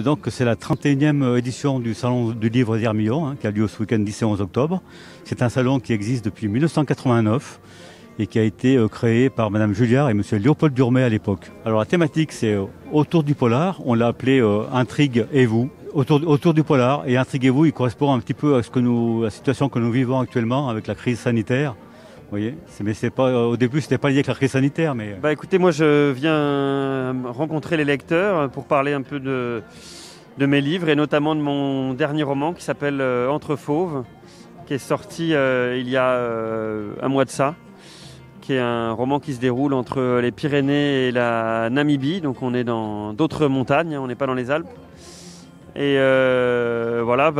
Donc c'est la 31e édition du Salon du Livre d'Irmillon, qui a lieu ce week-end 10 et 11 octobre. C'est un salon qui existe depuis 1989 et qui a été créé par Madame Julliard et Monsieur Léopold Durmet à l'époque. Alors la thématique c'est autour du polar, on l'a appelé Intrigue et vous. Autour du polar, et Intriguez-vous, il correspond un petit peu à la situation que nous vivons actuellement avec la crise sanitaire. Vous voyez, au début, c'était pas lié avec la crise sanitaire, mais... Écoutez, moi, je viens rencontrer les lecteurs pour parler un peu de mes livres, et notamment de mon dernier roman qui s'appelle Entre Fauves, qui est sorti il y a un mois de ça, qui est un roman qui se déroule entre les Pyrénées et la Namibie, donc on est dans d'autres montagnes, on n'est pas dans les Alpes. Et voilà,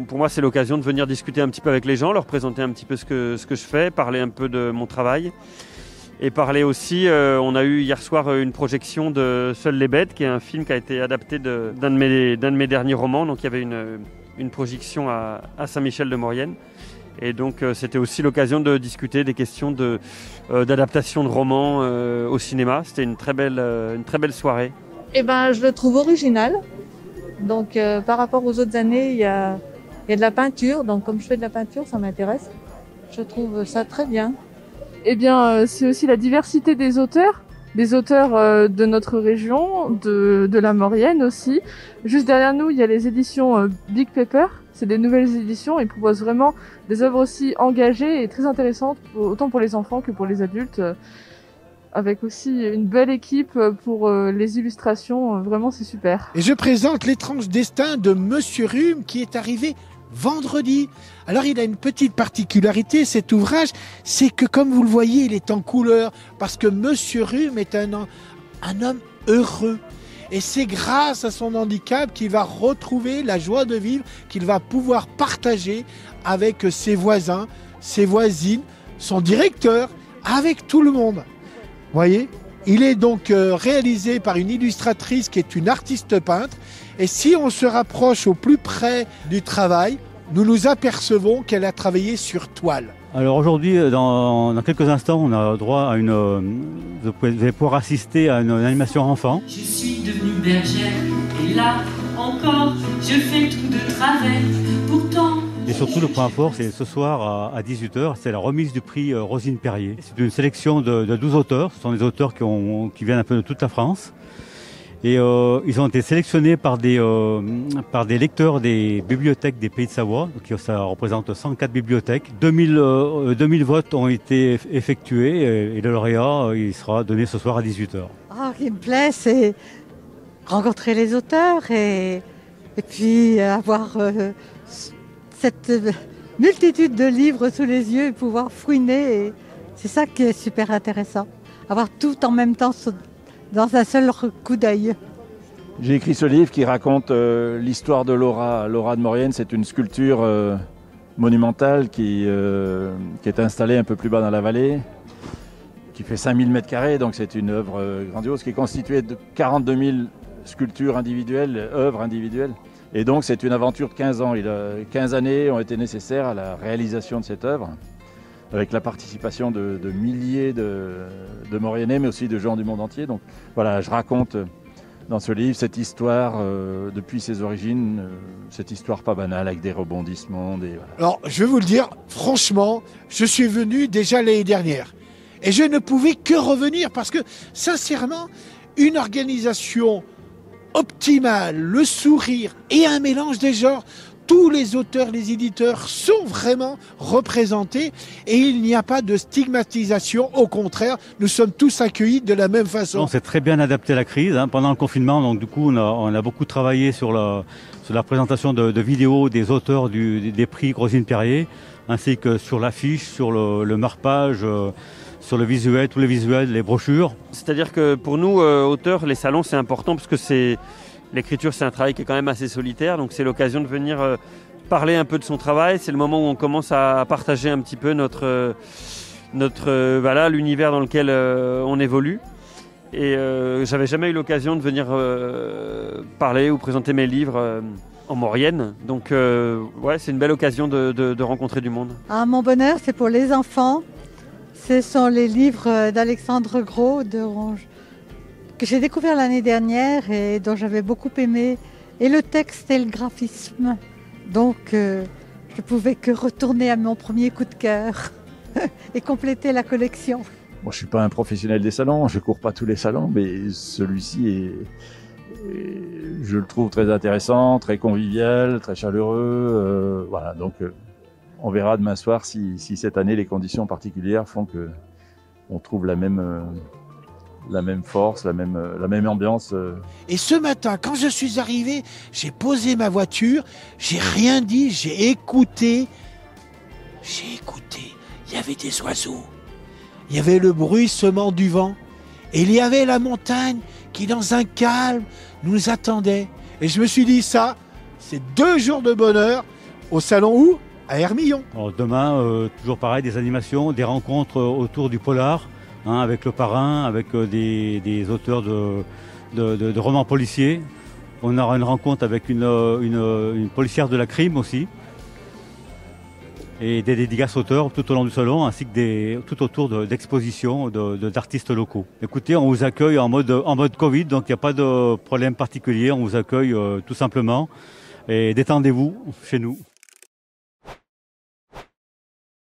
pour moi c'est l'occasion de venir discuter un petit peu avec les gens, leur présenter un petit peu ce que je fais, parler un peu de mon travail et parler aussi, on a eu hier soir une projection de Seules les bêtes, qui est un film qui a été adapté d'un de mes derniers romans, donc il y avait une projection à Saint-Michel-de-Maurienne. Et donc c'était aussi l'occasion de discuter des questions d'adaptation de romans au cinéma. C'était une très belle soirée. Eh ben, je le trouve original. Donc par rapport aux autres années, il y a de la peinture. Donc comme je fais de la peinture, ça m'intéresse. Je trouve ça très bien. Eh bien, c'est aussi la diversité des auteurs de notre région, de la Maurienne aussi. Juste derrière nous, il y a les éditions Big Pepper. C'est des nouvelles éditions et proposent vraiment des œuvres aussi engagées et très intéressantes, autant pour les enfants que pour les adultes. Avec aussi une belle équipe pour les illustrations. Vraiment, c'est super. Et je présente L'étrange destin de Monsieur Rhume qui est arrivé vendredi. Alors, il a une petite particularité, cet ouvrage, c'est que, comme vous le voyez, il est en couleur parce que Monsieur Rhume est un homme heureux. Et c'est grâce à son handicap qu'il va retrouver la joie de vivre, qu'il va pouvoir partager avec ses voisins, ses voisines, son directeur, avec tout le monde. Voyez, il est donc réalisé par une illustratrice qui est une artiste peintre. Et si on se rapproche au plus près du travail, nous nous apercevons qu'elle a travaillé sur toile. Alors aujourd'hui, dans quelques instants, on a droit à vous allez pouvoir assister à une animation enfant. Je suis devenue bergère et là encore, je fais tout de travers. Pourtant... Et surtout, le point fort, c'est ce soir à 18h, c'est la remise du prix Rosine Perrier. C'est une sélection de 12 auteurs. Ce sont des auteurs qui viennent un peu de toute la France. Et ils ont été sélectionnés par des lecteurs des bibliothèques des Pays de Savoie. Donc, ça représente 104 bibliothèques. 2000 votes ont été effectués et le lauréat, il sera donné ce soir à 18h. Ce qui me plaît, c'est rencontrer les auteurs et puis avoir cette multitude de livres sous les yeux et pouvoir fouiner. Et c'est ça qui est super intéressant. Avoir tout en même temps dans un seul coup d'œil. J'ai écrit ce livre qui raconte l'histoire de Laura. Laura de Maurienne, c'est une sculpture monumentale qui est installée un peu plus bas dans la vallée, qui fait 5000 m², donc c'est une œuvre grandiose qui est constituée de 42 000 sculptures individuelles, œuvres individuelles. Et donc c'est une aventure de 15 ans. 15 années ont été nécessaires à la réalisation de cette œuvre, avec la participation de milliers de Mauriennais, mais aussi de gens du monde entier. Donc voilà, je raconte dans ce livre cette histoire depuis ses origines, cette histoire pas banale avec des rebondissements. Voilà. Alors je vais vous le dire, franchement, je suis venu déjà l'année dernière et je ne pouvais que revenir parce que sincèrement, une organisation optimale, le sourire et un mélange des genres. Tous les auteurs, les éditeurs sont vraiment représentés et il n'y a pas de stigmatisation. Au contraire, nous sommes tous accueillis de la même façon. On s'est très bien adapté à la crise pendant le confinement. Donc du coup, on a beaucoup travaillé sur la présentation de vidéos des auteurs des prix Rosine Perrier, ainsi que sur l'affiche, sur le marque-page, sur le visuel, tous les visuels, les brochures. C'est-à-dire que pour nous, auteurs, les salons, c'est important parce que l'écriture, c'est un travail qui est quand même assez solitaire, donc c'est l'occasion de venir parler un peu de son travail. C'est le moment où on commence à partager un petit peu l'univers dans lequel on évolue. Et j'avais jamais eu l'occasion de venir parler ou présenter mes livres en Maurienne. Donc c'est une belle occasion de rencontrer du monde. Mon bonheur, c'est pour les enfants. Ce sont les livres d'Alexandre Gros de Ronge, que j'ai découvert l'année dernière et dont j'avais beaucoup aimé et le texte et le graphisme. Donc je pouvais que retourner à mon premier coup de cœur et compléter la collection. Moi, je suis pas un professionnel des salons, je cours pas tous les salons, mais celui-ci je le trouve très intéressant, très convivial, très chaleureux. Voilà, donc on verra demain soir si cette année les conditions particulières font que on trouve la même force, la même ambiance. Et ce matin, quand je suis arrivé, j'ai posé ma voiture, j'ai rien dit, j'ai écouté. Il y avait des oiseaux, il y avait le bruissement du vent, et il y avait la montagne qui, dans un calme, nous attendait. Et je me suis dit, ça, c'est 2 jours de bonheur au salon où ? À Hermillon. Alors demain, toujours pareil, des animations, des rencontres autour du polar, avec le parrain, avec des auteurs de romans policiers. On aura une rencontre avec une policière de la crime aussi. Et des dédicaces auteurs tout au long du salon, ainsi que tout autour d'expositions d'artistes locaux. Écoutez, on vous accueille en mode Covid, donc il n'y a pas de problème particulier. On vous accueille tout simplement. Et détendez-vous chez nous.